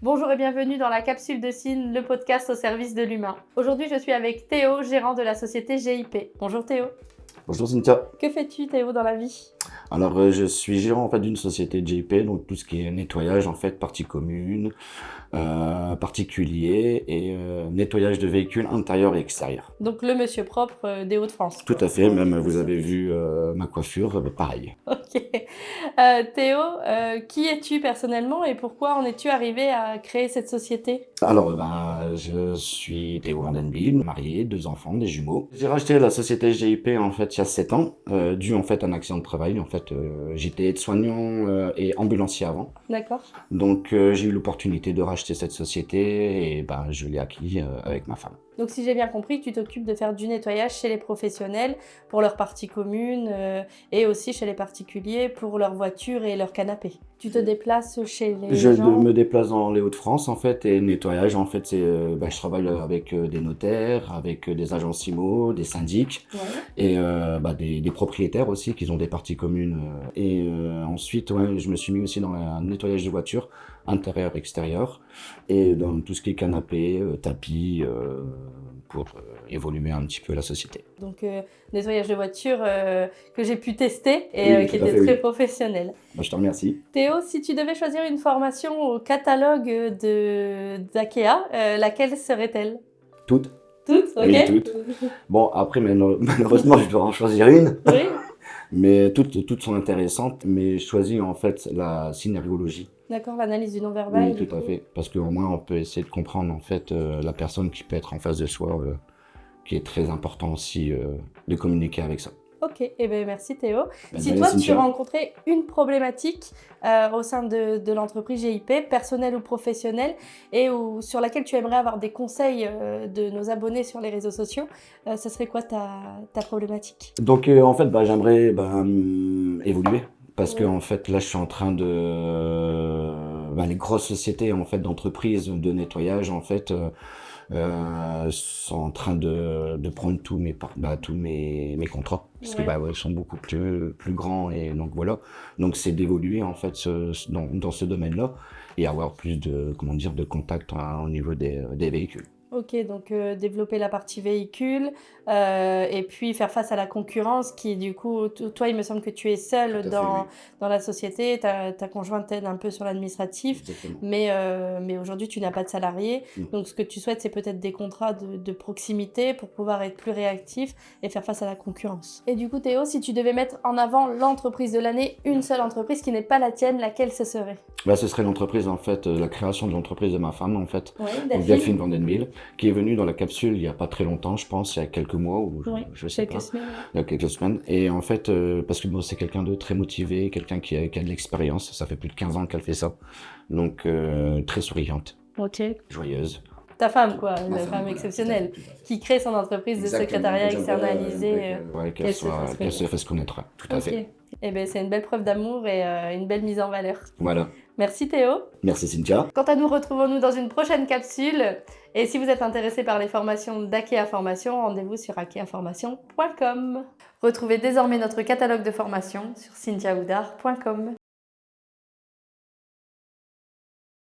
Bonjour et bienvenue dans la capsule de Cine, le podcast au service de l'humain. Aujourd'hui, je suis avec Théo, gérant de la société GIP. Bonjour Théo. Bonjour Cynthia. Que fais-tu Théo dans la vie? Alors je suis gérant en fait d'une société JP, donc tout ce qui est nettoyage en fait, parties communes, particuliers et nettoyage de véhicules intérieurs et extérieurs. Donc le monsieur propre des Hauts-de-France. Tout à fait, même vous avez vu ma coiffure, pareil. Ok. Théo, qui es-tu personnellement et pourquoi en es-tu arrivé à créer cette société? Alors je suis Théo Vandenbille, marié, 2 enfants, des jumeaux. J'ai racheté la société GIP en fait il y a 7 ans, dû en fait à un accident de travail. En fait j'étais aide-soignant et ambulancier avant. D'accord. Donc j'ai eu l'opportunité de racheter cette société et je l'ai acquis avec ma femme. Donc si j'ai bien compris, tu t'occupes de faire du nettoyage chez les professionnels pour leurs parties communes et aussi chez les particuliers pour leurs voitures et leurs canapés. Tu te déplaces chez les Je gens? me déplace dans les Hauts-de-France en fait, et nettoyage en fait c'est je travaille avec des notaires, avec des agences IMO, des syndics Ouais. et des propriétaires aussi qui ont des parties communes. Ensuite je me suis mis aussi dans le nettoyage de voitures intérieur extérieur et dans tout ce qui est canapé, tapis pour évoluer un petit peu la société. Donc nettoyage de voiture que j'ai pu tester et Oui, qui tout à était fait, très oui. professionnel. Je te remercie. Théo, si tu devais choisir une formation au catalogue d'IKEA, laquelle serait-elle? Toutes? Toutes, ok. Oui, toutes. Bon, après, malheureusement, je dois en choisir une. Oui, Mais toutes sont intéressantes, mais je choisis en fait la synergologie. d'accord, l'analyse du non-verbal. Oui, du tout à coup. fait. Parce qu'au moins, on peut essayer de comprendre en fait la personne qui peut être en face de soi, qui est très important aussi de communiquer avec ça. Ok, eh ben, merci Théo. Si Allez, toi, tu Cynthia. rencontrais une problématique au sein de l'entreprise GIP, personnelle ou professionnelle, sur laquelle tu aimerais avoir des conseils de nos abonnés sur les réseaux sociaux, ça serait quoi ta problématique? Donc en fait, j'aimerais évoluer. Parce que Ouais. en fait, là, je suis en train de les grosses sociétés en fait d'entreprises de nettoyage en fait sont en train de prendre tous mes contrats parce que Ouais. ils sont beaucoup plus grands et donc voilà. Donc c'est d'évoluer en fait dans ce domaine-là et avoir plus de contact au niveau des véhicules. Ok, donc développer la partie véhicule et puis faire face à la concurrence qui, du coup, toi, il me semble que tu es seul Tout à fait, dans, oui. dans la société, ta conjointe t'aide un peu sur l'administratif, Exactement. mais aujourd'hui, tu n'as pas de salarié. Mm. Donc, ce que tu souhaites, c'est peut-être des contrats de proximité pour pouvoir être plus réactif et faire face à la concurrence. Et du coup, Théo, si tu devais mettre en avant l'entreprise de l'année, une seule entreprise qui n'est pas la tienne, laquelle ce serait? Ce serait l'entreprise en fait, la création de l'entreprise de ma femme en fait. Oui, Donc Delphine Vandenbille, qui est venue dans la capsule il y a pas très longtemps, je pense, il y a quelques mois ou je sais pas, quelques semaines. il y a quelques semaines. Et en fait, parce que c'est quelqu'un de très motivé, quelqu'un qui a de l'expérience, ça fait plus de 15 ans qu'elle fait ça. Donc très souriante, Ok. joyeuse. Ta femme, quoi, une Ma femme voilà, exceptionnelle, tout à fait. qui crée son entreprise de Exactement. secrétariat J'aimerais, externalisé. qu'elle se connaître. fasse connaître, tout à Ok. fait. Eh ben, c'est une belle preuve d'amour et une belle mise en valeur. Voilà. Merci Théo. Merci Cynthia. Quant à nous, retrouvons-nous dans une prochaine capsule. Et si vous êtes intéressé par les formations d'Akea Formation, rendez-vous sur akeaformation.com. Retrouvez désormais notre catalogue de formations sur cynthiaoudard.com.